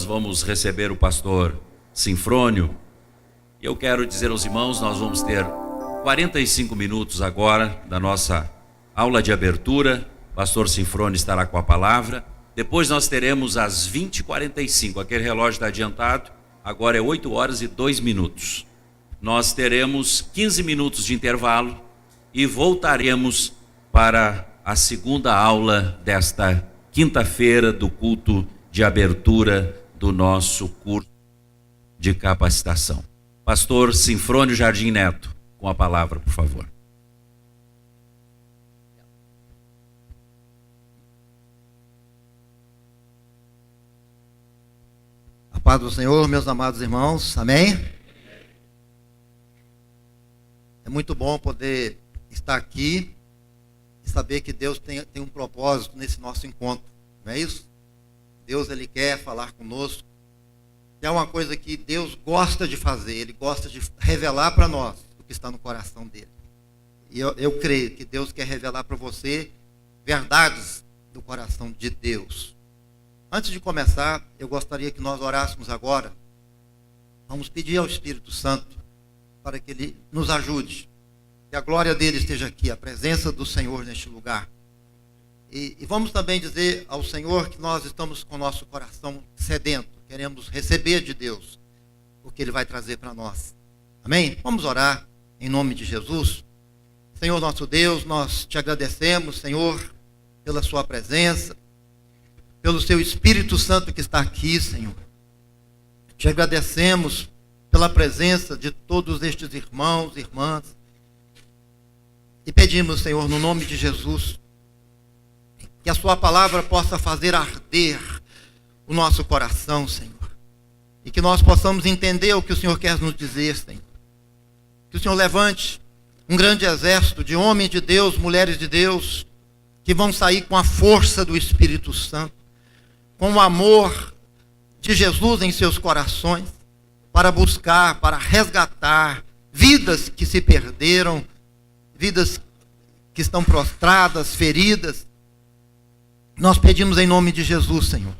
vamos receber o pastor Sinfrônio. E eu quero dizer aos irmãos, nós vamos ter 45 minutos agora da nossa aula de abertura. O pastor Sinfrônio estará com a palavra. Depois nós teremos às 20h45, aquele relógio está adiantado, agora é 8h02. Nós teremos 15 minutos de intervalo e voltaremos para a segunda aula desta quinta-feira do culto de abertura do nosso curso de capacitação. Pastor Sinfrônio Jardim Neto, com a palavra, por favor. A paz do Senhor, meus amados irmãos, amém? É muito bom poder estar aqui e saber que Deus tem um propósito nesse nosso encontro, não é isso? Deus, Ele quer falar conosco. É uma coisa que Deus gosta de fazer, Ele gosta de revelar para nós o que está no coração dEle. E eu creio que Deus quer revelar para você verdades do coração de Deus. Antes de começar, eu gostaria que nós orássemos agora. Vamos pedir ao Espírito Santo para que Ele nos ajude. Que a glória dEle esteja aqui, a presença do Senhor neste lugar. E vamos também dizer ao Senhor que nós estamos com o nosso coração sedento. Queremos receber de Deus o que Ele vai trazer para nós. Amém? Vamos orar em nome de Jesus. Senhor nosso Deus, nós te agradecemos, Senhor, pela sua presença, pelo seu Espírito Santo que está aqui, Senhor. Te agradecemos pela presença de todos estes irmãos e irmãs. E pedimos, Senhor, no nome de Jesus, que a sua palavra possa fazer arder o nosso coração, Senhor. E que nós possamos entender o que o Senhor quer nos dizer, Senhor. Que o Senhor levante um grande exército de homens de Deus, mulheres de Deus, que vão sair com a força do Espírito Santo, com o amor de Jesus em seus corações, para buscar, para resgatar vidas que se perderam, vidas que estão prostradas, feridas. Nós pedimos em nome de Jesus, Senhor,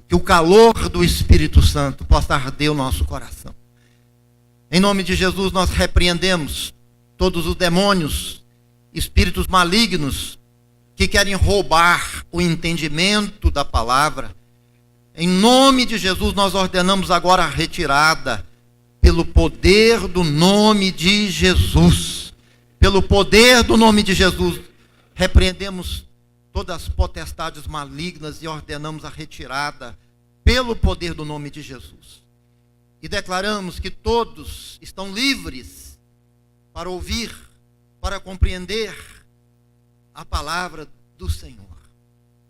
que o calor do Espírito Santo possa arder o nosso coração. Em nome de Jesus nós repreendemos todos os demônios, espíritos malignos, que querem roubar o entendimento da palavra. Em nome de Jesus nós ordenamos agora a retirada, pelo poder do nome de Jesus. Pelo poder do nome de Jesus, repreendemos todas as potestades malignas e ordenamos a retirada pelo poder do nome de Jesus. E declaramos que todos estão livres para ouvir, para compreender a palavra do Senhor.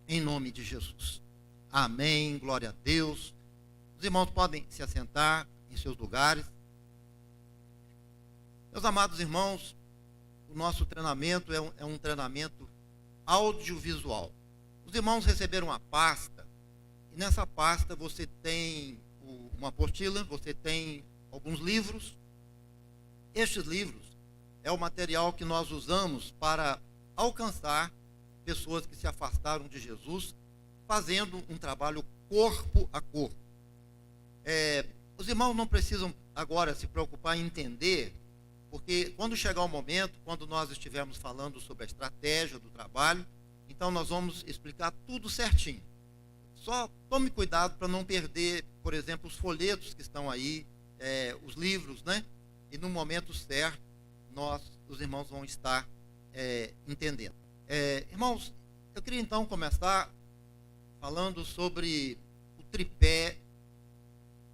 Em nome de Jesus. Amém. Glória a Deus. Os irmãos podem se assentar em seus lugares. Meus amados irmãos, o nosso treinamento é um treinamento audiovisual. Os irmãos receberam uma pasta, e nessa pasta você tem uma apostila, você tem alguns livros. Estes livros é o material que nós usamos para alcançar pessoas que se afastaram de Jesus, fazendo um trabalho corpo a corpo. Os irmãos não precisam agora se preocupar em entender, porque quando chegar o momento, quando nós estivermos falando sobre a estratégia do trabalho, então nós vamos explicar tudo certinho. Só tome cuidado para não perder, por exemplo, os folhetos que estão aí, os livros, né? E no momento certo, os irmãos vão estar entendendo. Irmãos, eu queria então começar falando sobre o tripé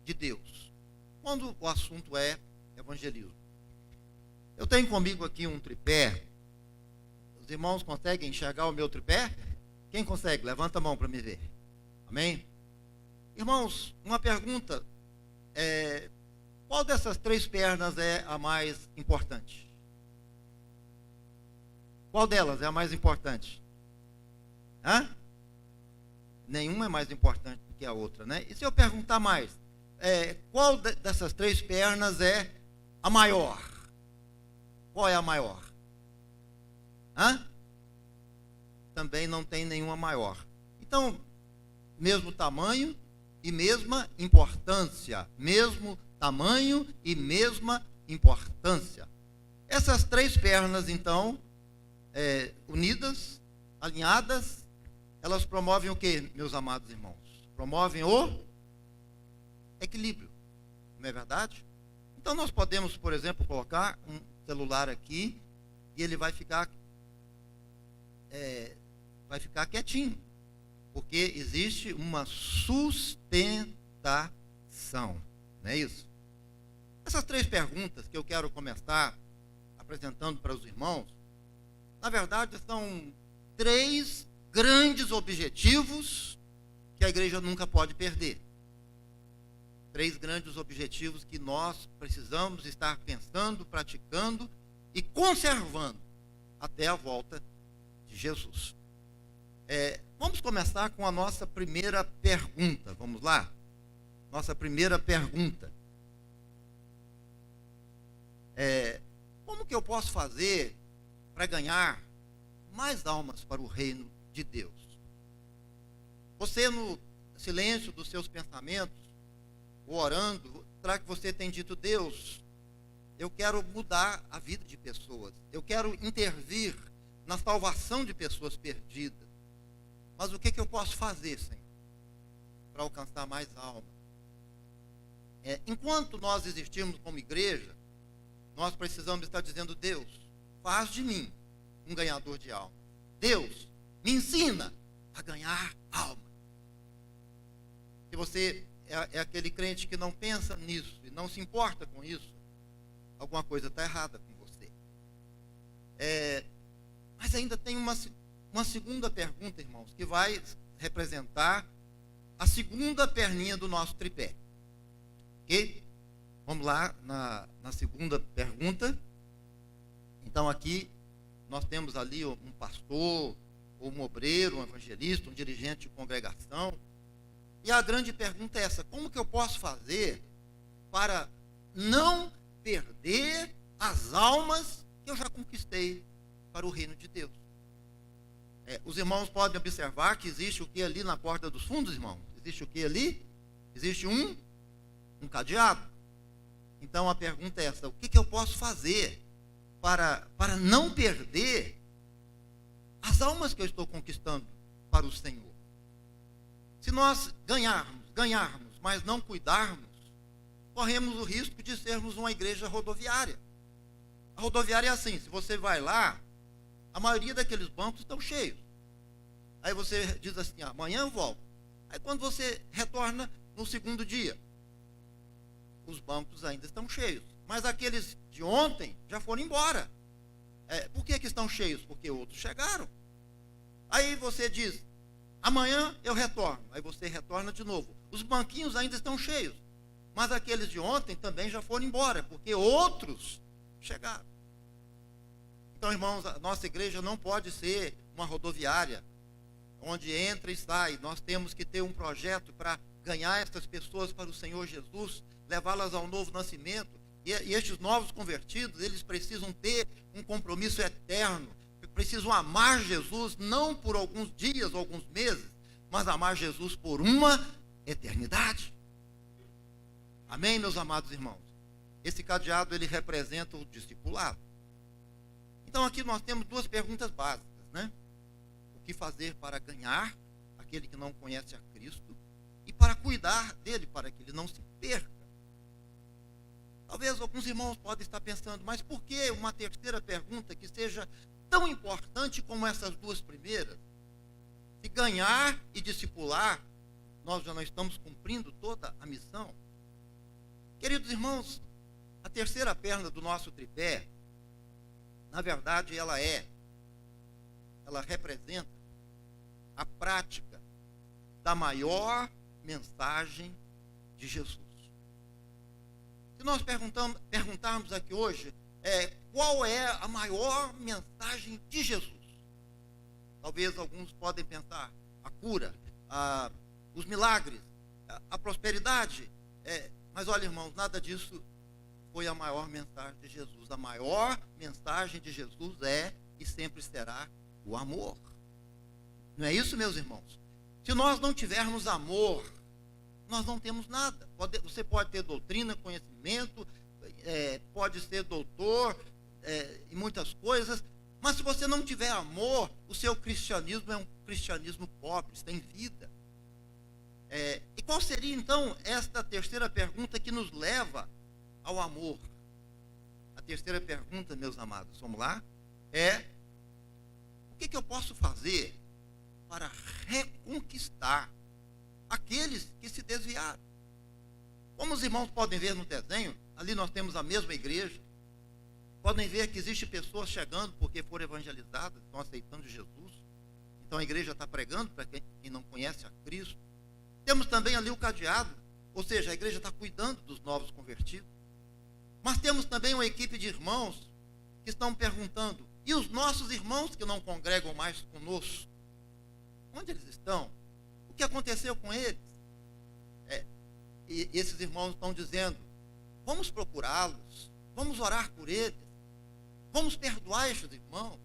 de Deus, quando o assunto é evangelismo. Eu tenho comigo aqui um tripé. Os irmãos conseguem enxergar o meu tripé? Quem consegue? Levanta a mão para me ver. Amém? Irmãos, uma pergunta. Qual dessas três pernas é a mais importante? Qual delas é a mais importante? Nenhuma é mais importante do que a outra, né? E se eu perguntar mais? Qual dessas três pernas é a maior? Qual é a maior? Também não tem nenhuma maior. Então, mesmo tamanho, e mesma importância. Mesmo tamanho e mesma importância. Essas três pernas, então, unidas, alinhadas, elas promovem o que, meus amados irmãos? Promovem o equilíbrio, não é verdade? Então nós podemos, por exemplo, colocar um celular aqui e ele vai ficar quietinho, porque existe uma sustentação, não é isso? Essas três perguntas que eu quero começar apresentando para os irmãos, na verdade são três grandes objetivos que a igreja nunca pode perder. Três grandes objetivos que nós precisamos estar pensando, praticando e conservando até a volta de Jesus. Vamos começar com a nossa primeira pergunta. Vamos lá? Nossa primeira pergunta. Como que eu posso fazer para ganhar mais almas para o reino de Deus? Você, no silêncio dos seus pensamentos, orando, será que você tem dito: Deus, eu quero mudar a vida de pessoas, eu quero intervir na salvação de pessoas perdidas, mas o que eu posso fazer, Senhor, para alcançar mais almas? Enquanto nós existirmos como igreja, nós precisamos estar dizendo: Deus, faz de mim um ganhador de almas. Deus, me ensina a ganhar almas. Se você é aquele crente que não pensa nisso e não se importa com isso, alguma coisa está errada com você. Mas ainda tem uma segunda pergunta, irmãos, que vai representar a segunda perninha do nosso tripé. Ok? Vamos lá na segunda pergunta. Então aqui nós temos ali um pastor, ou um obreiro, um evangelista, um dirigente de congregação. E a grande pergunta é essa: como que eu posso fazer para não perder as almas que eu já conquistei para o reino de Deus? Os irmãos podem observar que existe o que ali na porta dos fundos, irmãos? Existe o que ali? Existe um cadeado. Então a pergunta é essa: o que eu posso fazer para não perder as almas que eu estou conquistando para o Senhor? Se nós ganharmos, mas não cuidarmos, corremos o risco de sermos uma igreja rodoviária. A rodoviária é assim: se você vai lá, a maioria daqueles bancos estão cheios. Aí você diz assim: amanhã eu volto. Aí quando você retorna no segundo dia, os bancos ainda estão cheios, mas aqueles de ontem já foram embora. Por que estão cheios? Porque outros chegaram. Aí você diz: amanhã eu retorno. Aí você retorna de novo. Os banquinhos ainda estão cheios, mas aqueles de ontem também já foram embora, porque outros chegaram. Então, irmãos, a nossa igreja não pode ser uma rodoviária, onde entra e sai. Nós temos que ter um projeto para ganhar essas pessoas para o Senhor Jesus, levá-las ao novo nascimento. E estes novos convertidos, eles precisam ter um compromisso eterno, precisam amar Jesus, não por alguns dias ou alguns meses, mas amar Jesus por uma eternidade. Amém, meus amados irmãos? Esse cadeado, ele representa o discipulado. Então aqui nós temos duas perguntas básicas, né? O que fazer para ganhar aquele que não conhece a Cristo e para cuidar dele, para que ele não se perca. Talvez alguns irmãos podem estar pensando: mas por que uma terceira pergunta que seja tão importante como essas duas primeiras? Se ganhar e discipular, nós já não estamos cumprindo toda a missão? Queridos irmãos, a terceira perna do nosso tripé, na verdade, ela representa a prática da maior mensagem de Jesus. Se nós perguntarmos aqui hoje, qual é a maior mensagem de Jesus? Talvez alguns podem pensar: a cura, os milagres, a prosperidade. Mas olha, irmãos, nada disso foi a maior mensagem de Jesus. A maior mensagem de Jesus é e sempre será o amor. Não é isso, meus irmãos? Se nós não tivermos amor, nós não temos nada. Você pode ter doutrina, conhecimento, pode ser doutor em muitas coisas, mas se você não tiver amor, o seu cristianismo é um cristianismo pobre, sem vida. E qual seria então esta terceira pergunta que nos leva ao amor? A terceira pergunta, meus amados, vamos lá, o que eu posso fazer para reconquistar aqueles que se desviaram? Como os irmãos podem ver no desenho, ali nós temos a mesma igreja. Podem ver que existem pessoas chegando porque foram evangelizadas, estão aceitando Jesus. Então a igreja está pregando para quem não conhece a Cristo. Temos também ali o cadeado, ou seja, a igreja está cuidando dos novos convertidos. Mas temos também uma equipe de irmãos que estão perguntando: e os nossos irmãos que não congregam mais conosco? Onde eles estão? O que aconteceu com eles? E esses irmãos estão dizendo: vamos procurá-los, vamos orar por eles, vamos perdoar estes irmãos,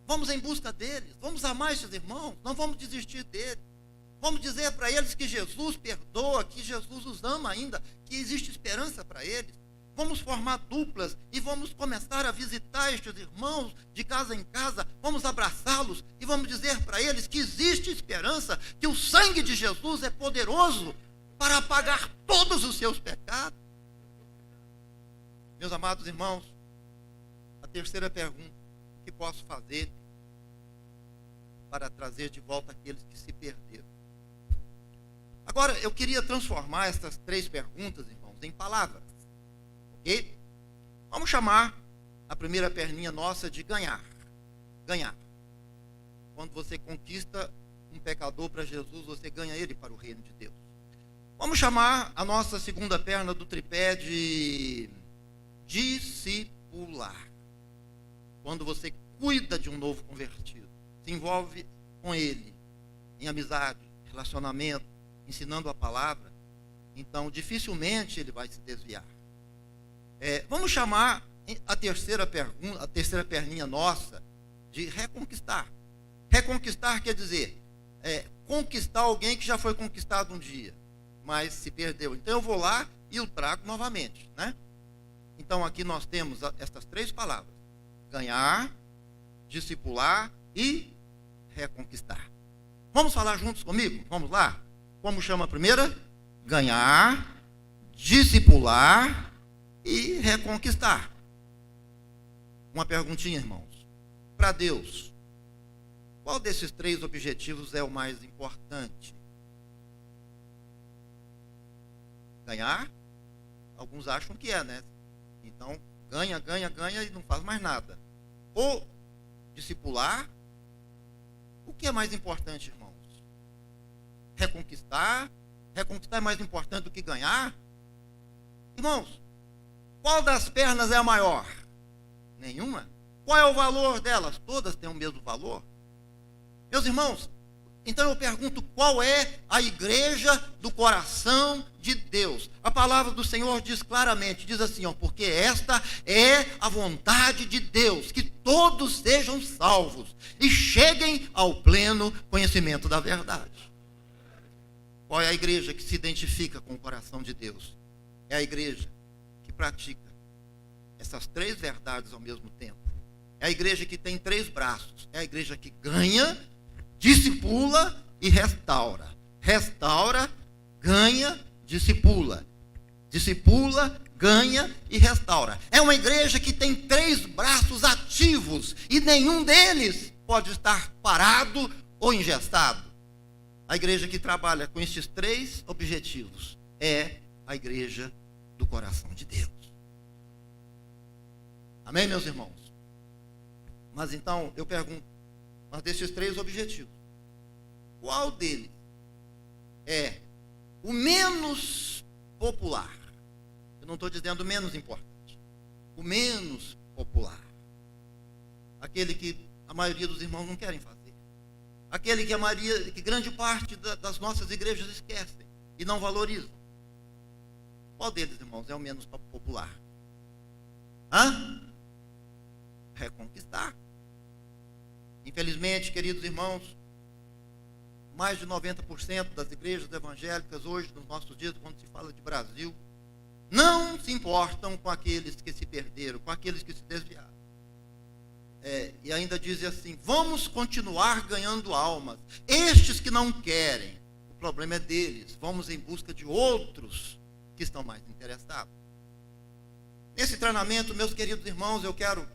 vamos em busca deles, vamos amar estes irmãos, não vamos desistir deles. Vamos dizer para eles que Jesus perdoa, que Jesus os ama ainda, que existe esperança para eles. Vamos formar duplas e vamos começar a visitar estes irmãos de casa em casa. Vamos abraçá-los e vamos dizer para eles que existe esperança, que o sangue de Jesus é poderoso para apagar todos os seus pecados. Meus amados irmãos, a terceira pergunta: o que posso fazer para trazer de volta aqueles que se perderam? Agora, eu queria transformar essas três perguntas, irmãos, em palavras. Ok? Vamos chamar a primeira perninha nossa de ganhar. Ganhar. Quando você conquista um pecador para Jesus, você ganha ele para o reino de Deus. Vamos chamar a nossa segunda perna do tripé de discipular. Quando você cuida de um novo convertido, se envolve com ele em amizade, relacionamento, ensinando a palavra, então dificilmente ele vai se desviar. Vamos chamar a terceira perninha nossa de reconquistar. Reconquistar quer dizer conquistar alguém que já foi conquistado um dia, mas se perdeu. Então eu vou lá e o trago novamente, né? Então aqui nós temos estas três palavras: ganhar, discipular e reconquistar. Vamos falar juntos comigo? Vamos lá? Como chama a primeira? Ganhar, discipular e reconquistar. Uma perguntinha, irmãos. Para Deus, qual desses três objetivos é o mais importante? Ganhar? Alguns acham que é, né? Então, ganha e não faz mais nada. Ou discipular. O que é mais importante, irmãos? Reconquistar? Reconquistar é mais importante do que ganhar? Irmãos, qual das pernas é a maior? Nenhuma. Qual é o valor delas? Todas têm o mesmo valor. Meus irmãos, então eu pergunto: qual é a igreja do coração de Deus? A palavra do Senhor diz claramente, diz assim, porque esta é a vontade de Deus, que todos sejam salvos e cheguem ao pleno conhecimento da verdade. Qual é a igreja que se identifica com o coração de Deus? É a igreja que pratica essas três verdades ao mesmo tempo. É a igreja que tem três braços. É a igreja que ganha, discipula e restaura. Restaura, ganha, discipula. Discipula, ganha e restaura. É uma igreja que tem três braços ativos e nenhum deles pode estar parado ou engessado. A igreja que trabalha com esses três objetivos é a igreja do coração de Deus. Amém, meus irmãos? Mas então, eu pergunto, mas desses três objetivos, qual deles é o menos popular? Eu não estou dizendo o menos importante. O menos popular. Aquele que a maioria dos irmãos não querem fazer. Aquele que grande parte das nossas igrejas esquecem e não valorizam. Qual deles, irmãos, é o menos popular? Reconquistar. Infelizmente, queridos irmãos, mais de 90% das igrejas evangélicas hoje, nos nossos dias, quando se fala de Brasil, não se importam com aqueles que se perderam, com aqueles que se desviaram. E ainda dizem assim: vamos continuar ganhando almas. Estes que não querem, o problema é deles. Vamos em busca de outros que estão mais interessados. Nesse treinamento, meus queridos irmãos, eu quero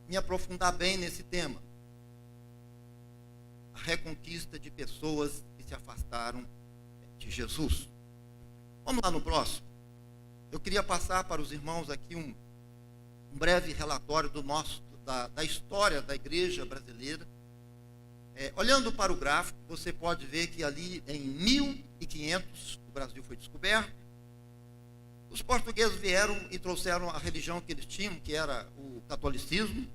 me aprofundar bem nesse tema. A reconquista de pessoas que se afastaram de Jesus. Vamos lá no próximo. Eu queria passar para os irmãos aqui um breve relatório da história da igreja brasileira. Olhando para o gráfico, você pode ver que ali em 1500 o Brasil foi descoberto. Os portugueses vieram e trouxeram a religião que eles tinham, que era o catolicismo.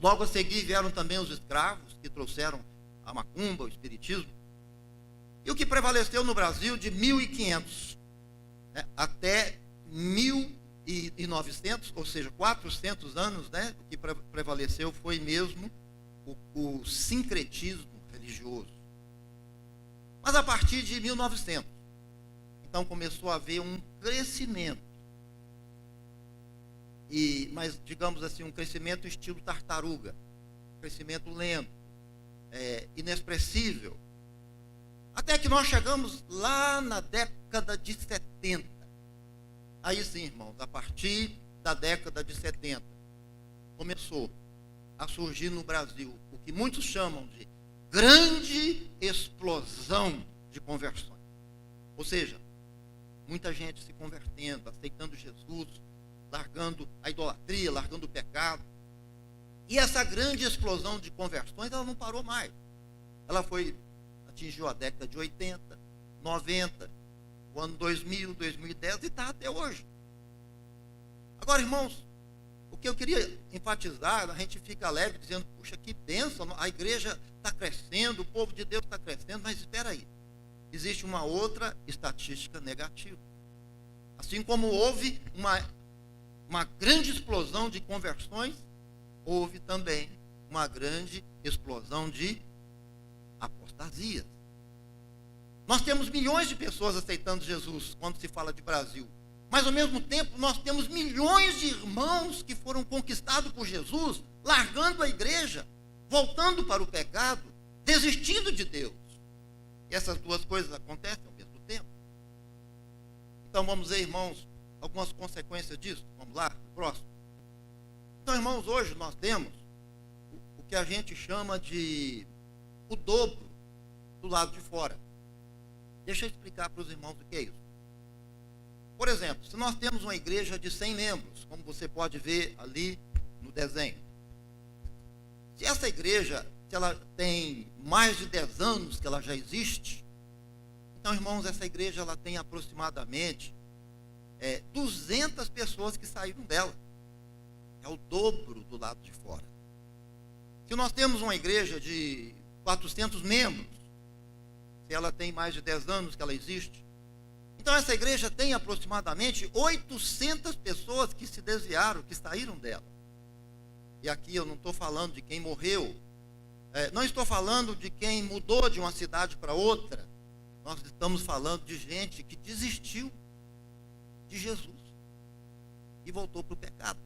Logo a seguir vieram também os escravos, que trouxeram a macumba, o espiritismo. E o que prevaleceu no Brasil de 1500 até 1900, ou seja, 400 anos, o que prevaleceu foi mesmo o sincretismo religioso. Mas a partir de 1900, então começou a haver um crescimento, mas digamos assim, um crescimento estilo tartaruga, um crescimento lento, inexpressível, até que nós chegamos lá na década de 70. Aí sim, irmãos, a partir da década de 70, começou a surgir no Brasil o que muitos chamam de grande explosão de conversões. Ou seja, muita gente se convertendo, aceitando Jesus, largando a idolatria, largando o pecado. E essa grande explosão de conversões, ela não parou mais. Ela atingiu a década de 80, 90, o ano 2000, 2010 e está até hoje. Agora, irmãos, o que eu queria enfatizar, a gente fica alegre dizendo: puxa, que bênção, a igreja está crescendo, o povo de Deus está crescendo, mas espera aí, existe uma outra estatística negativa. Assim como houve uma grande explosão de conversões, houve também uma grande explosão de apostasias. Nós temos milhões de pessoas aceitando Jesus quando se fala de Brasil. Mas, ao mesmo tempo, nós temos milhões de irmãos que foram conquistados por Jesus, largando a igreja, voltando para o pecado, desistindo de Deus. E essas duas coisas acontecem ao mesmo tempo. Então, vamos ver, irmãos, algumas consequências disso. Vamos lá, próximo. Então, irmãos, hoje nós temos o que a gente chama de o dobro do lado de fora. Deixa eu explicar para os irmãos o que é isso. Por exemplo, se nós temos uma igreja de 100 membros, como você pode ver ali no desenho. Se essa igreja, se ela tem mais de 10 anos que ela já existe, então, irmãos, essa igreja ela tem aproximadamente 200 pessoas que saíram dela. É o dobro do lado de fora. Se nós temos uma igreja de 400 membros, se ela tem mais de 10 anos que ela existe, então essa igreja tem aproximadamente 800 pessoas que se desviaram, que saíram dela. E aqui eu não estou falando de quem morreu, não estou falando de quem mudou de uma cidade para outra. Nós estamos falando de gente que desistiu de Jesus e voltou para o pecado.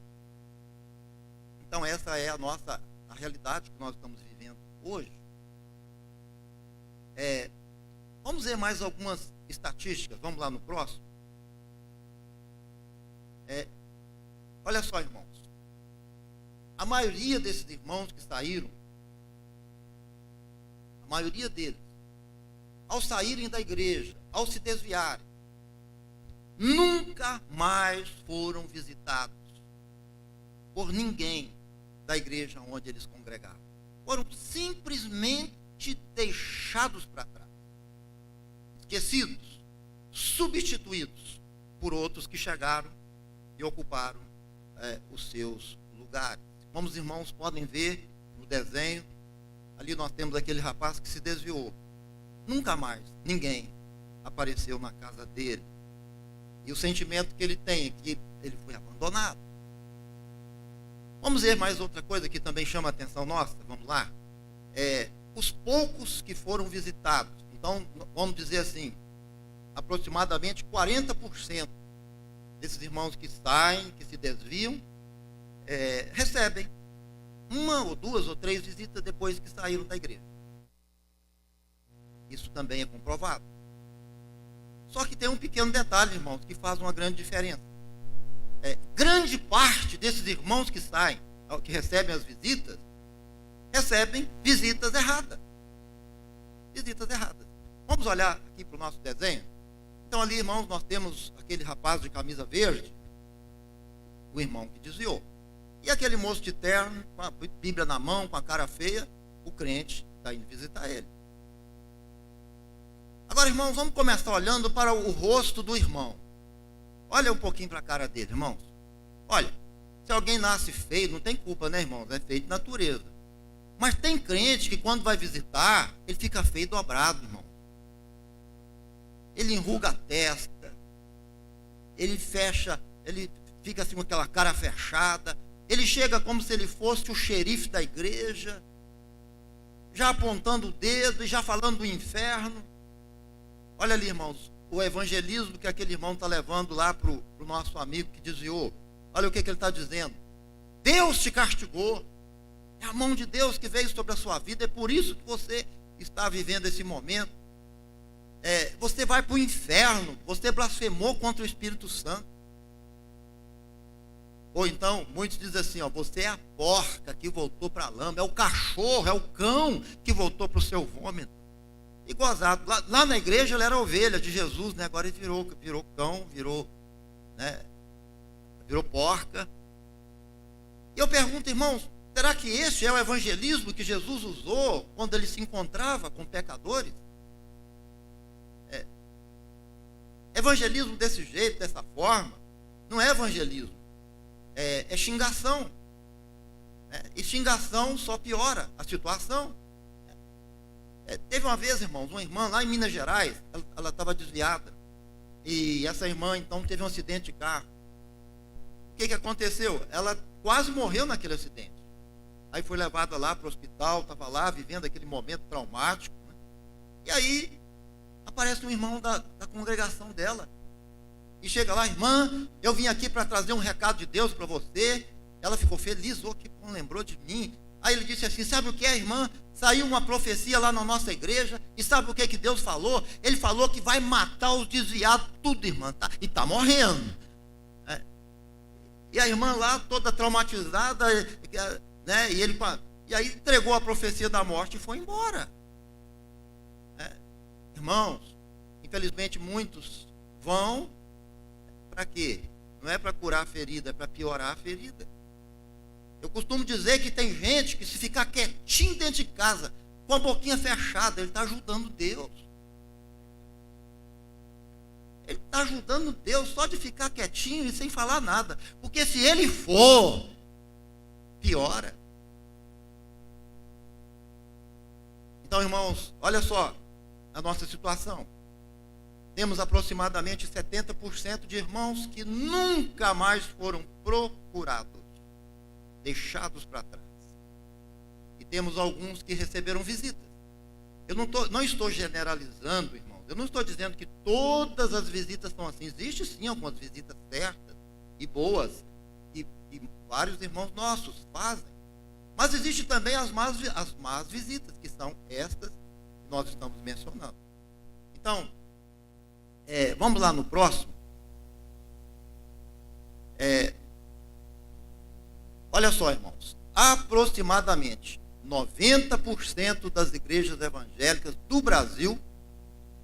Então essa é a realidade que nós estamos vivendo hoje. Vamos ver mais algumas estatísticas. Vamos lá no próximo. Olha só, irmãos. A maioria desses irmãos que saíram, a maioria deles, ao saírem da igreja, ao se desviarem, nunca mais foram visitados por ninguém da igreja onde eles congregavam. Foram simplesmente deixados para trás, esquecidos, substituídos por outros que chegaram e ocuparam os seus lugares. Como os irmãos podem ver no desenho, ali nós temos aquele rapaz que se desviou. Nunca mais ninguém apareceu na casa dele. E o sentimento que ele tem é que ele foi abandonado. Vamos ver mais outra coisa que também chama a atenção nossa. Vamos lá. os poucos que foram visitados, então vamos dizer assim, aproximadamente 40% desses irmãos que saem, que se desviam, recebem uma ou duas ou três visitas depois que saíram da igreja. Isso também é comprovado. Só que tem um pequeno detalhe, irmãos, que faz uma grande diferença. Grande parte desses irmãos que saem, que recebem as visitas, recebem visitas erradas. Visitas erradas. Vamos olhar aqui para o nosso desenho? Então ali, irmãos, nós temos aquele rapaz de camisa verde, o irmão que desviou. E aquele moço de terno, com a Bíblia na mão, com a cara feia, o crente está indo visitar ele. Agora, irmãos, vamos começar olhando para o rosto do irmão. Olha um pouquinho para a cara dele, irmãos. Olha, se alguém nasce feio, não tem culpa, né, irmãos? É feio de natureza. Mas tem crente que quando vai visitar, ele fica feio dobrado, irmão. Ele enruga a testa, ele fecha, ele fica assim com aquela cara fechada, ele chega como se ele fosse o xerife da igreja, já apontando o dedo e já falando do inferno. Olha ali, irmãos, o evangelismo que aquele irmão está levando lá para o nosso amigo que desviou. Olha o que ele está dizendo. Deus te castigou. É a mão de Deus que veio sobre a sua vida. É por isso que você está vivendo esse momento. Você vai para o inferno. Você blasfemou contra o Espírito Santo. Ou então, muitos dizem assim, você é a porca que voltou para a lama. É o cachorro, é o cão que voltou para o seu vômito. E gozado. Lá na igreja ele era ovelha de Jesus, né? Agora ele virou cão, virou porca. E eu pergunto, irmãos, será que esse é o evangelismo que Jesus usou quando ele se encontrava com pecadores? Evangelismo desse jeito, dessa forma, não é evangelismo. É xingação. E xingação só piora a situação. Teve uma vez, irmãos, uma irmã lá em Minas Gerais, ela estava desviada. E essa irmã, então, teve um acidente de carro. O que aconteceu? Ela quase morreu naquele acidente. Aí foi levada lá para o hospital, estava lá vivendo aquele momento traumático. Né? E aí aparece um irmão da congregação dela. E chega lá, irmã, eu vim aqui para trazer um recado de Deus para você. Ela ficou feliz, que bom, lembrou de mim. Aí ele disse assim, sabe o que é, irmã? Saiu uma profecia lá na nossa igreja, e sabe o que que Deus falou? Ele falou que vai matar os desviados, tudo, irmã, e está morrendo. E a irmã lá, toda traumatizada, né? E aí entregou a profecia da morte e foi embora. Irmãos, infelizmente muitos vão para quê? Não é para curar a ferida, é para piorar a ferida. Eu costumo dizer que tem gente que se ficar quietinho dentro de casa, com a boquinha fechada, ele está ajudando Deus. Ele está ajudando Deus só de ficar quietinho e sem falar nada. Porque se ele for, piora. Então, irmãos, olha só a nossa situação. Temos aproximadamente 70% de irmãos que nunca mais foram procurados, deixados para trás. E temos alguns que receberam visitas. Eu não estou generalizando, irmãos. Eu não estou dizendo que todas as visitas são assim. Existem sim algumas visitas certas e boas, e vários irmãos nossos fazem. Mas existem também as más visitas, que são estas que nós estamos mencionando. Então, vamos lá no próximo. Olha só, irmãos, aproximadamente 90% das igrejas evangélicas do Brasil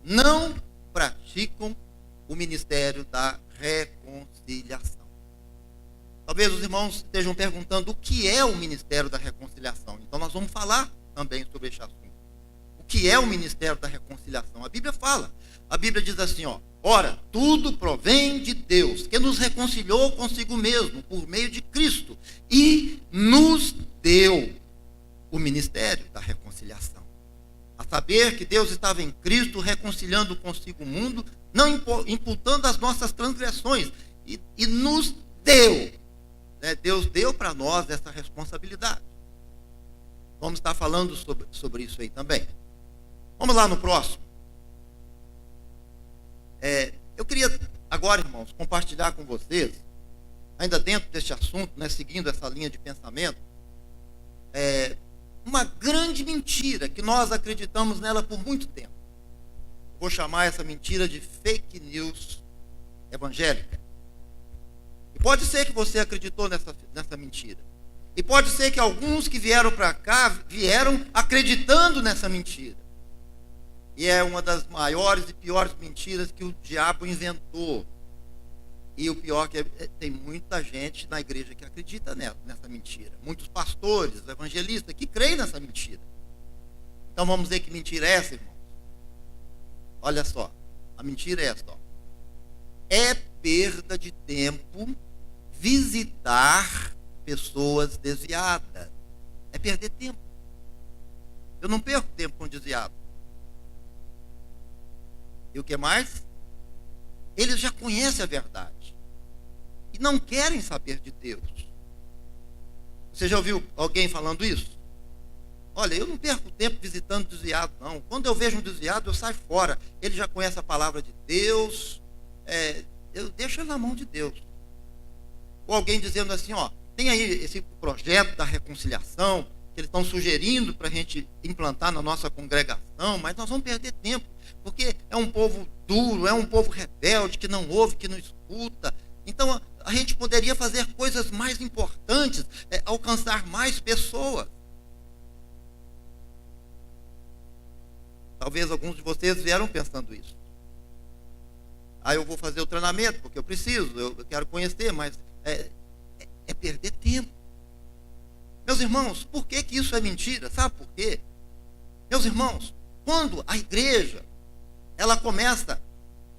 não praticam o ministério da reconciliação. Talvez os irmãos estejam perguntando o que é o ministério da reconciliação. Então nós vamos falar também sobre esse assunto. O que é o ministério da reconciliação? A Bíblia fala. A Bíblia diz assim, ora, tudo provém de Deus, que nos reconciliou consigo mesmo, por meio de Cristo, e nos deu o ministério da reconciliação. A saber que Deus estava em Cristo, reconciliando consigo o mundo, não imputando as nossas transgressões, e nos deu. Deus deu para nós essa responsabilidade. Vamos estar falando sobre isso aí também. Vamos lá no próximo. Eu queria agora, irmãos, compartilhar com vocês, ainda dentro deste assunto, né, seguindo essa linha de pensamento, uma grande mentira que nós acreditamos nela por muito tempo. Vou chamar essa mentira de fake news evangélica. E pode ser que você acreditou nessa mentira. E pode ser que alguns que vieram para cá vieram acreditando nessa mentira. E é uma das maiores e piores mentiras que o diabo inventou. E o pior é que tem muita gente na igreja que acredita nessa mentira. Muitos pastores, evangelistas que creem nessa mentira. Então vamos ver que mentira é essa, irmãos? Olha só, a mentira é essa. Ó. É perda de tempo visitar pessoas desviadas. É perder tempo. Eu não perco tempo com desviado. E o que mais? Eles já conhecem a verdade e não querem saber de Deus. Você já ouviu alguém falando isso? Olha, eu não perco tempo visitando desviado, não. Quando eu vejo um desviado, eu saio fora. Ele já conhece a palavra de Deus. Eu deixo ele na mão de Deus. Ou alguém dizendo assim, ó, tem aí esse projeto da reconciliação que eles estão sugerindo para a gente implantar na nossa congregação, mas nós vamos perder tempo, porque é um povo duro, é um povo rebelde, que não ouve, que não escuta. Então a gente poderia fazer coisas mais importantes, alcançar mais pessoas. Talvez alguns de vocês vieram pensando isso. Eu vou fazer o treinamento, porque eu preciso, eu quero conhecer, mas é perder tempo. Meus irmãos, por que isso é mentira? Sabe por quê? Meus irmãos, quando a igreja ela começa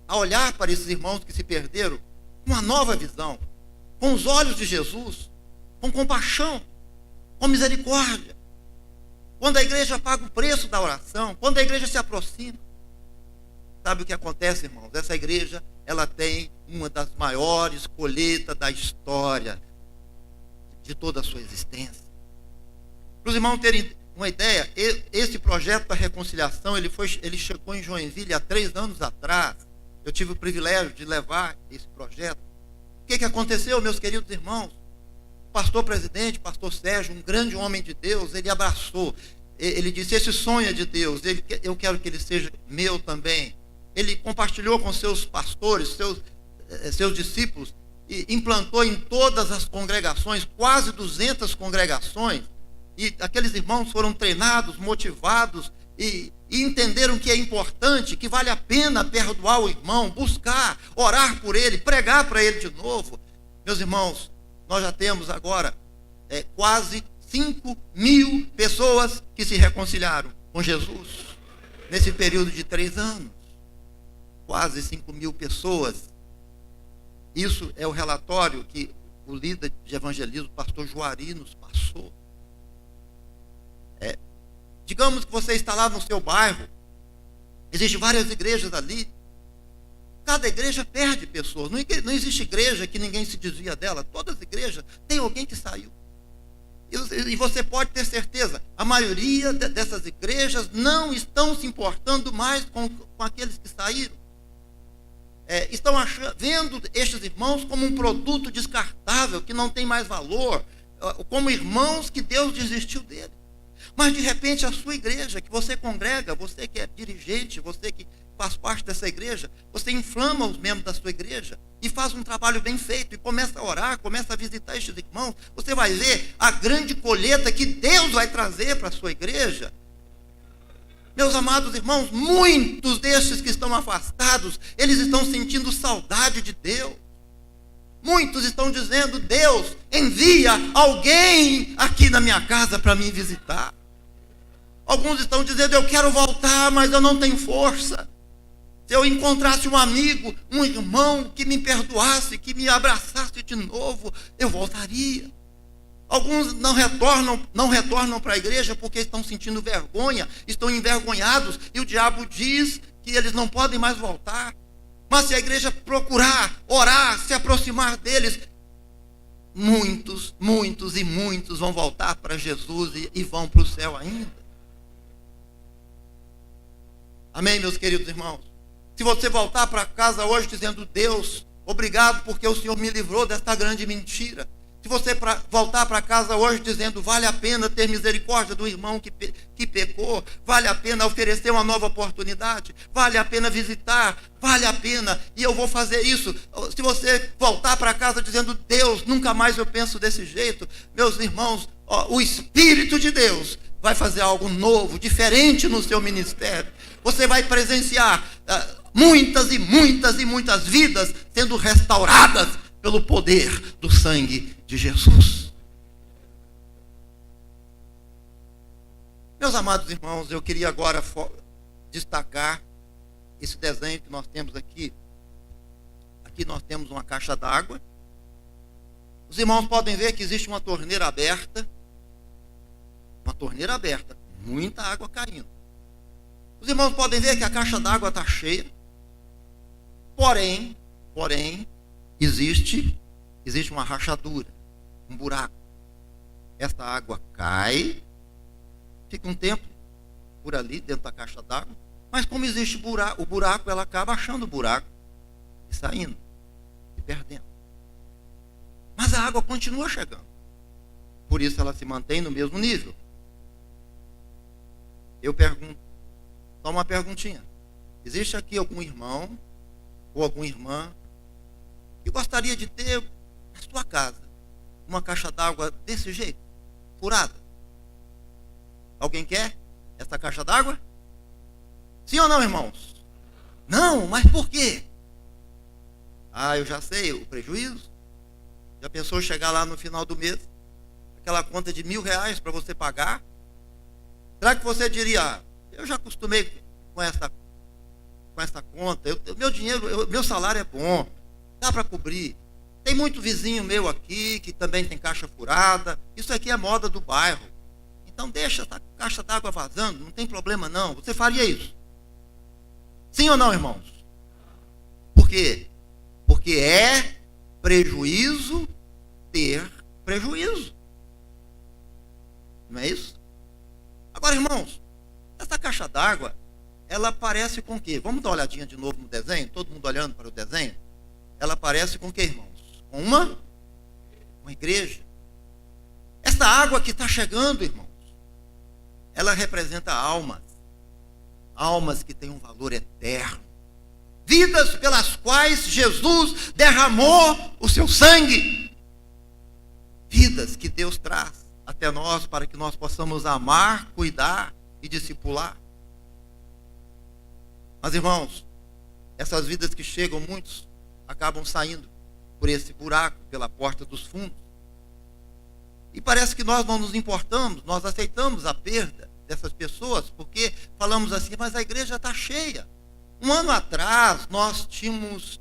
a olhar para esses irmãos que se perderam com uma nova visão, com os olhos de Jesus, com compaixão, com misericórdia, quando a igreja paga o preço da oração, quando a igreja se aproxima, sabe o que acontece, irmãos? Essa igreja ela tem uma das maiores colheitas da história de toda a sua existência. Para os irmãos terem uma ideia, esse projeto da reconciliação, ele chegou em Joinville há 3 anos atrás. Eu tive o privilégio de levar esse projeto. O que aconteceu, meus queridos irmãos? O pastor presidente, pastor Sérgio, um grande homem de Deus, ele abraçou. Ele disse, esse sonho é de Deus, eu quero que ele seja meu também. Ele compartilhou com seus pastores, seus discípulos, e implantou em todas as congregações, quase 200 congregações, e aqueles irmãos foram treinados, motivados, e entenderam que é importante, que vale a pena perdoar o irmão, buscar, orar por ele, pregar para ele de novo. Meus irmãos, nós já temos agora quase 5.000 pessoas que se reconciliaram com Jesus, nesse período de 3 anos. Quase 5.000 pessoas. Isso é o relatório que o líder de evangelismo, o pastor Juari, nos passou. Digamos que você está lá no seu bairro, existem várias igrejas ali, cada igreja perde pessoas, não existe igreja que ninguém se desvia dela, todas as igrejas tem alguém que saiu. E você pode ter certeza, a maioria dessas igrejas não estão se importando mais com aqueles que saíram. Estão vendo estes irmãos como um produto descartável, que não tem mais valor, como irmãos que Deus desistiu dele. Mas de repente a sua igreja, que você congrega, você que é dirigente, você que faz parte dessa igreja, você inflama os membros da sua igreja e faz um trabalho bem feito e começa a orar, começa a visitar estes irmãos. Você vai ver a grande colheita que Deus vai trazer para a sua igreja. Meus amados irmãos, muitos destes que estão afastados, eles estão sentindo saudade de Deus. Muitos estão dizendo, Deus, envia alguém aqui na minha casa para me visitar. Alguns estão dizendo, eu quero voltar, mas eu não tenho força. Se eu encontrasse um amigo, um irmão que me perdoasse, que me abraçasse de novo, eu voltaria. Alguns não retornam para a igreja porque estão sentindo vergonha, estão envergonhados, e o diabo diz que eles não podem mais voltar. Mas se a igreja procurar, orar, se aproximar deles, muitos, muitos e muitos vão voltar para Jesus e vão para o céu ainda. Amém, meus queridos irmãos? Se você voltar para casa hoje dizendo: Deus, obrigado porque o Senhor me livrou desta grande mentira. Se você voltar para casa hoje dizendo: vale a pena ter misericórdia do irmão que pecou, vale a pena oferecer uma nova oportunidade, vale a pena visitar, vale a pena, e eu vou fazer isso. Se você voltar para casa dizendo: Deus, nunca mais eu penso desse jeito, meus irmãos, o Espírito de Deus vai fazer algo novo, diferente no seu ministério. Você vai presenciar muitas e muitas e muitas vidas sendo restauradas pelo poder do sangue de Jesus. Meus amados irmãos, eu queria agora destacar esse desenho que nós temos aqui. Aqui nós temos uma caixa d'água. Os irmãos podem ver que existe uma torneira aberta. Uma torneira aberta, muita água caindo. Os irmãos podem ver que a caixa d'água está cheia. Porém, existe uma rachadura, um buraco. Esta água cai, fica um tempo por ali dentro da caixa d'água, mas como existe o buraco, ela acaba achando o buraco e saindo e perdendo. Mas a água continua chegando. Por isso ela se mantém no mesmo nível. Eu pergunto, só uma perguntinha. Existe aqui algum irmão ou alguma irmã que gostaria de ter na sua casa uma caixa d'água desse jeito, furada? Alguém quer essa caixa d'água? Sim ou não, irmãos? Não, mas por quê? Eu já sei, o prejuízo. Já pensou chegar lá no final do mês, aquela conta de R$1.000 para você pagar? Será que você diria: eu já acostumei com essa conta, meu dinheiro, meu salário é bom, dá para cobrir. Tem muito vizinho meu aqui que também tem caixa furada. Isso aqui é moda do bairro. Então deixa essa caixa d'água vazando, não tem problema não. Você faria isso? Sim ou não, irmãos? Por quê? Porque é prejuízo ter prejuízo. Não é isso? Agora, irmãos, essa caixa d'água, ela parece com o quê? Vamos dar uma olhadinha de novo no desenho? Todo mundo olhando para o desenho? Ela parece com o quê, irmãos? Com uma igreja. Essa água que está chegando, irmãos, ela representa almas. Almas que têm um valor eterno. Vidas pelas quais Jesus derramou o seu sangue. Vidas que Deus traz até nós para que nós possamos amar, cuidar e discipular. Mas, irmãos, essas vidas que chegam, muitos acabam saindo por esse buraco, pela porta dos fundos. E parece que nós não nos importamos, nós aceitamos a perda dessas pessoas, porque falamos assim: mas a igreja está cheia. Um ano atrás, nós tínhamos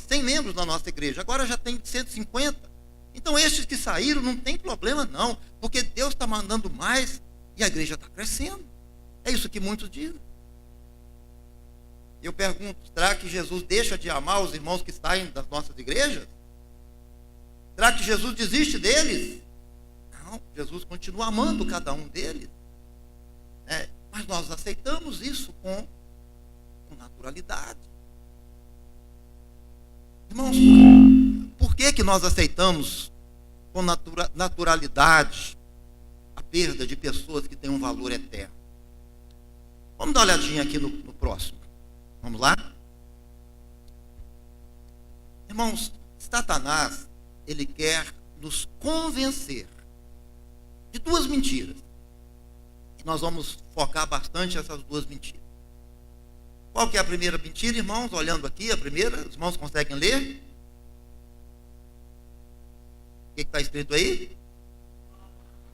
100 membros na nossa igreja, agora já tem 150. Então, estes que saíram não tem problema não, porque Deus está mandando mais e a igreja está crescendo. É isso que muitos dizem. Eu pergunto: será que Jesus deixa de amar os irmãos que saem das nossas igrejas? Será que Jesus desiste deles? Não, Jesus continua amando cada um deles. Mas nós aceitamos isso com naturalidade. Irmãos, por que nós aceitamos com naturalidade a perda de pessoas que têm um valor eterno? Vamos dar uma olhadinha aqui no próximo. Vamos lá? Irmãos, Satanás, ele quer nos convencer de duas mentiras. E nós vamos focar bastante essas duas mentiras. Qual que é a primeira mentira, irmãos? Olhando aqui, a primeira, os irmãos conseguem ler? O que está escrito aí?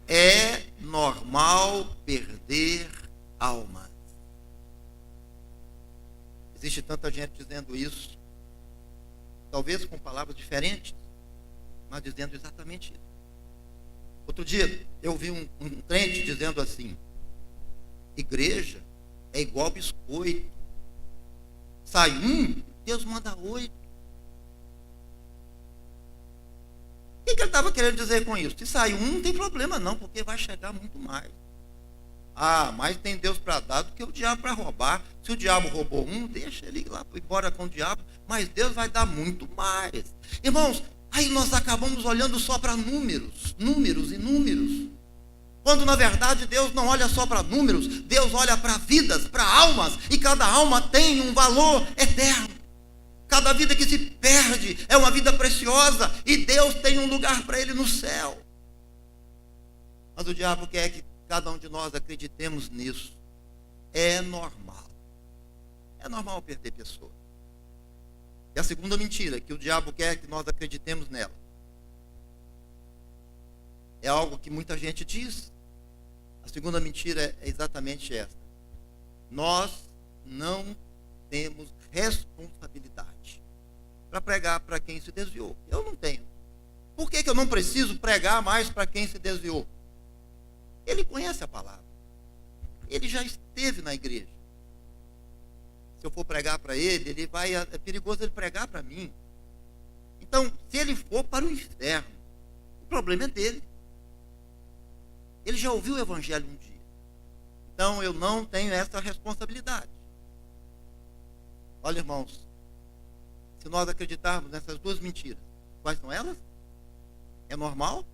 É normal perder almas. Existe tanta gente dizendo isso, talvez com palavras diferentes, mas dizendo exatamente isso. Outro dia, eu vi um crente dizendo assim: igreja é igual biscoito. Sai um, Deus manda 8. que ele estava querendo dizer com isso? Se sair um, não tem problema não, porque vai chegar muito mais. Ah, mas tem Deus para dar do que o diabo para roubar. Se o diabo roubou um, deixa ele ir lá embora com o diabo, mas Deus vai dar muito mais. Irmãos, aí nós acabamos olhando só para números, números e números. Quando na verdade Deus não olha só para números, Deus olha para vidas, para almas, e cada alma tem um valor eterno. Cada vida que se perde é uma vida preciosa, e Deus tem um lugar para ele no céu. Mas o diabo quer que cada um de nós acreditemos nisso. É normal. É normal perder pessoas. E a segunda mentira que o diabo quer que nós acreditemos nela é algo que muita gente diz. A segunda mentira é exatamente essa: nós não temos responsabilidade para pregar para quem se desviou. Eu não tenho. Por que eu não preciso pregar mais para quem se desviou? Ele conhece a palavra. Ele já esteve na igreja. Se eu for pregar para ele, é perigoso ele pregar para mim. Então, se ele for para o inferno, o problema é dele. Ele já ouviu o evangelho um dia. Então, eu não tenho essa responsabilidade. Olha, irmãos, se nós acreditarmos nessas duas mentiras, quais são elas? É normal?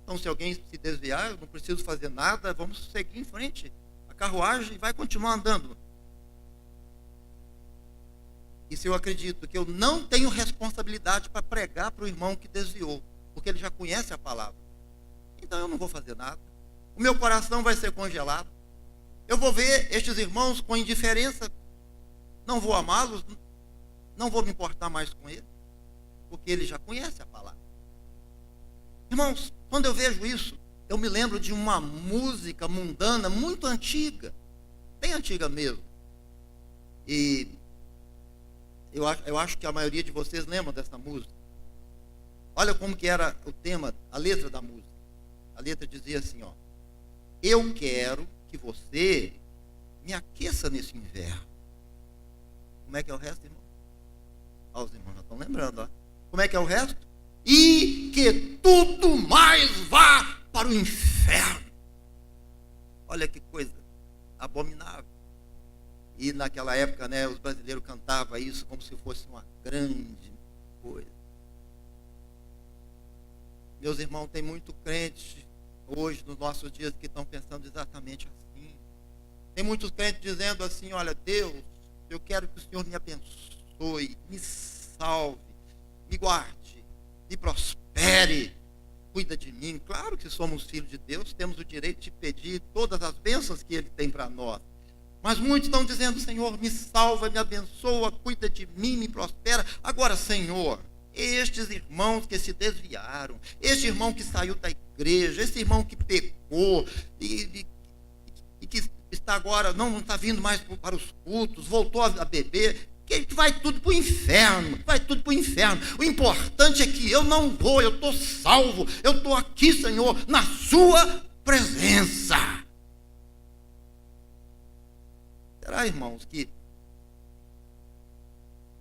Então, se alguém se desviar, eu não preciso fazer nada, vamos seguir em frente. A carruagem vai continuar andando. E se eu acredito que eu não tenho responsabilidade para pregar para o irmão que desviou, porque ele já conhece a palavra, então eu não vou fazer nada. O meu coração vai ser congelado. Eu vou ver estes irmãos com indiferença, não vou amá-los, não vou me importar mais com eles, porque ele já conhece a palavra. Irmãos, quando eu vejo isso, eu me lembro de uma música mundana muito antiga, bem antiga mesmo. E eu acho que a maioria de vocês lembram dessa música. Olha como que era o tema, a letra da música. A letra dizia assim, ó: eu quero que você me aqueça nesse inverno. Como é que é o resto, irmão? Ó, os irmãos já estão lembrando, ó. Como é que é o resto? E que tudo mais vá para o inferno. Olha que coisa abominável. E naquela época, né, os brasileiros cantavam isso como se fosse uma grande coisa. Meus irmãos, tem muito crente hoje, nos nossos dias, que estão pensando exatamente assim. Tem muitos crentes dizendo assim: olha, Deus, eu quero que o Senhor me abençoe, me salve, me guarde, me prospere, cuida de mim. Claro que somos filhos de Deus, temos o direito de pedir todas as bênçãos que Ele tem para nós. Mas muitos estão dizendo: Senhor, me salva, me abençoa, cuida de mim, me prospera. Agora, Senhor, estes irmãos que se desviaram, este irmão que saiu da igreja, esse irmão que pecou e que está agora, não está vindo mais para os cultos, voltou a beber, que vai tudo para o inferno, vai tudo para o inferno. O importante é que eu não vou, eu estou salvo, eu estou aqui, Senhor, na sua presença. Será, irmãos, que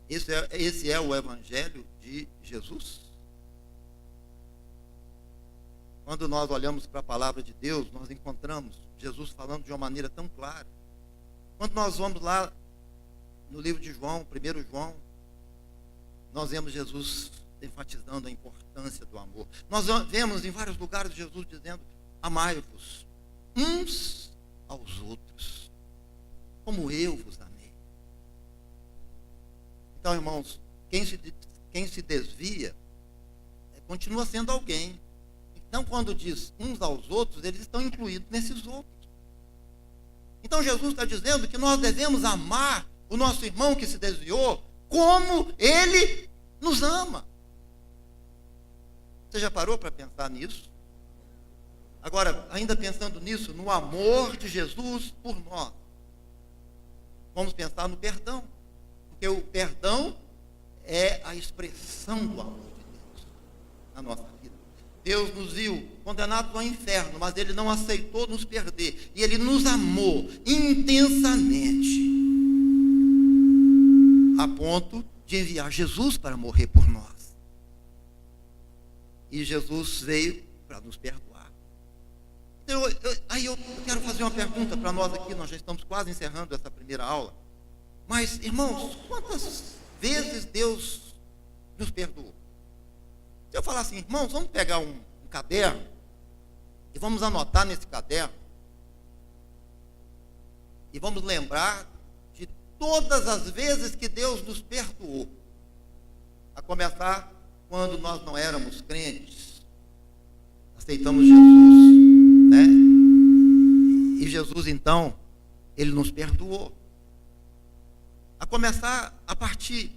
esse é o evangelho de Jesus? Quando nós olhamos para a palavra de Deus, nós encontramos Jesus falando de uma maneira tão clara. Quando nós vamos lá no livro de João, 1 João, nós vemos Jesus enfatizando a importância do amor. Nós vemos em vários lugares Jesus dizendo: amai-vos uns aos outros, como eu vos amei. Então, irmãos, quem se desvia continua sendo alguém. Então, quando diz uns aos outros, eles estão incluídos nesses outros. Então, Jesus está dizendo que nós devemos amar o nosso irmão que se desviou como ele nos ama. Você já parou para pensar nisso? Agora, ainda pensando nisso, no amor de Jesus por nós, vamos pensar no perdão. Porque o perdão é a expressão do amor de Deus na nossa vida. Deus nos viu condenados ao inferno, mas Ele não aceitou nos perder. E Ele nos amou intensamente, a ponto de enviar Jesus para morrer por nós. E Jesus veio para nos perdoar. Então, eu quero fazer uma pergunta para nós aqui, nós já estamos quase encerrando essa primeira aula. Mas, irmãos, quantas vezes Deus nos perdoou? Se eu falar assim, irmãos, vamos pegar um caderno e vamos anotar nesse caderno e vamos lembrar de todas as vezes que Deus nos perdoou. A começar quando nós não éramos crentes, aceitamos Jesus, né? E Jesus, então, Ele nos perdoou. A começar a partir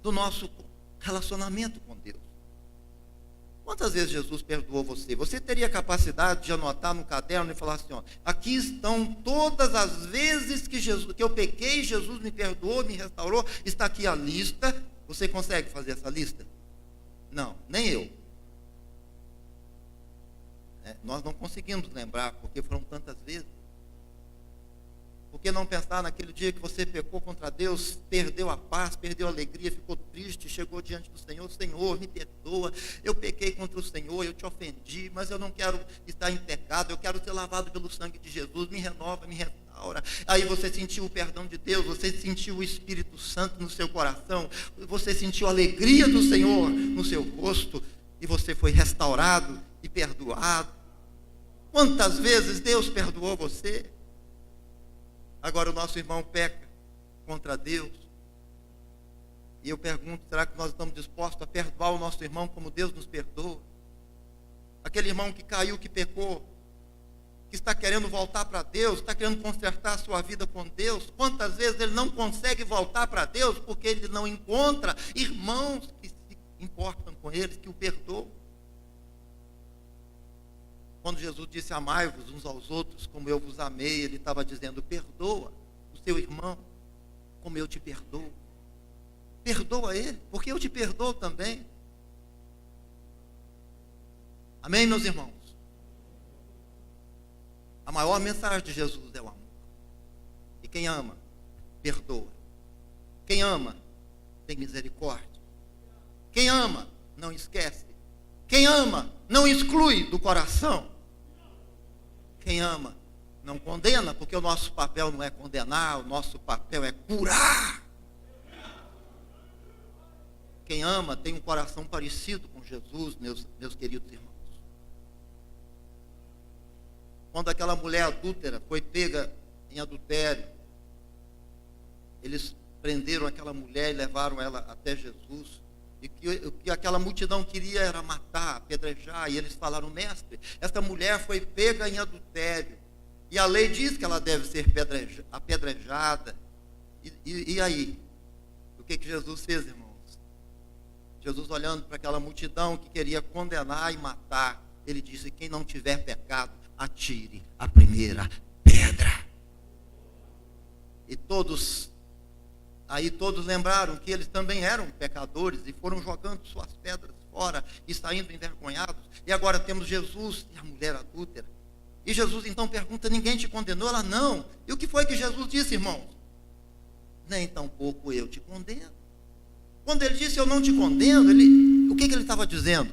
do nosso relacionamento com Deus. Quantas vezes Jesus perdoou você? Você teria a capacidade de anotar no caderno e falar assim, ó, aqui estão todas as vezes que eu pequei, Jesus me perdoou, me restaurou, está aqui a lista. Você consegue fazer essa lista? Não, nem eu. Nós não conseguimos lembrar, porque foram tantas vezes. Por que não pensar naquele dia que você pecou contra Deus, perdeu a paz, perdeu a alegria, ficou triste, chegou diante do Senhor, Senhor, me perdoa, eu pequei contra o Senhor, eu te ofendi, mas eu não quero estar em pecado, eu quero ser lavado pelo sangue de Jesus, me renova, me restaura. Aí você sentiu o perdão de Deus, você sentiu o Espírito Santo no seu coração, você sentiu a alegria do Senhor no seu rosto, e você foi restaurado e perdoado. Quantas vezes Deus perdoou você? Agora o nosso irmão peca contra Deus. E eu pergunto, será que nós estamos dispostos a perdoar o nosso irmão como Deus nos perdoa? Aquele irmão que caiu, que pecou, que está querendo voltar para Deus, está querendo consertar a sua vida com Deus. Quantas vezes ele não consegue voltar para Deus porque ele não encontra irmãos que se importam com ele, que o perdoam? Quando Jesus disse, amai-vos uns aos outros como eu vos amei, ele estava dizendo, perdoa o seu irmão como eu te perdoo. Perdoa ele, porque eu te perdoo também. Amém, meus irmãos? A maior mensagem de Jesus é o amor. E quem ama, perdoa. Quem ama, tem misericórdia. Quem ama, não esquece. Quem ama, não exclui do coração. Quem ama, não condena, porque o nosso papel não é condenar, o nosso papel é curar. Quem ama tem um coração parecido com Jesus, meus queridos irmãos. Quando aquela mulher adúltera foi pega em adultério, eles prenderam aquela mulher e levaram ela até Jesus. E o que aquela multidão queria era matar, apedrejar. E eles falaram, mestre, esta mulher foi pega em adultério. E a lei diz que ela deve ser apedrejada. E aí? O que Jesus fez, irmãos? Jesus, olhando para aquela multidão que queria condenar e matar, ele disse, quem não tiver pecado, atire a primeira pedra. E todos lembraram que eles também eram pecadores e foram jogando suas pedras fora e saindo envergonhados. E agora temos Jesus e a mulher adúltera. E Jesus então pergunta, ninguém te condenou? Ela, não. E o que foi que Jesus disse, irmãos? Nem tampouco eu te condeno. Quando ele disse, eu não te condeno, o que ele estava dizendo?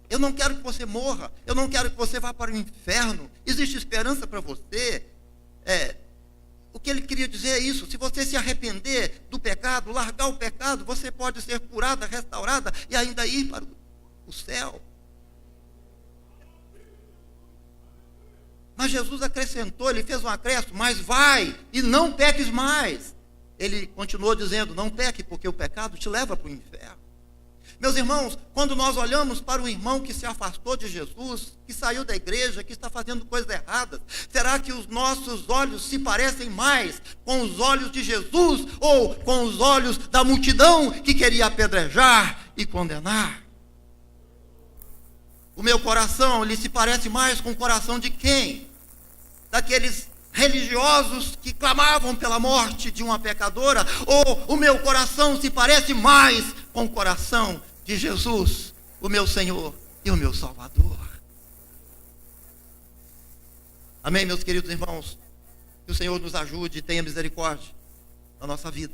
Eu não quero que você morra, eu não quero que você vá para o inferno, existe esperança para você. O que ele queria dizer é isso, se você se arrepender do pecado, largar o pecado, você pode ser curada, restaurada e ainda ir para o céu. Mas Jesus acrescentou, ele fez um acréscimo, mas vai e não peques mais. Ele continuou dizendo, não peque porque o pecado te leva para o inferno. Meus irmãos, quando nós olhamos para um irmão que se afastou de Jesus, que saiu da igreja, que está fazendo coisas erradas, será que os nossos olhos se parecem mais com os olhos de Jesus ou com os olhos da multidão que queria apedrejar e condenar? O meu coração, ele se parece mais com o coração de quem? Daqueles religiosos que clamavam pela morte de uma pecadora, ou o meu coração se parece mais com o coração de Jesus, o meu Senhor e o meu Salvador? Amém, meus queridos irmãos? Que o Senhor nos ajude e tenha misericórdia da nossa vida.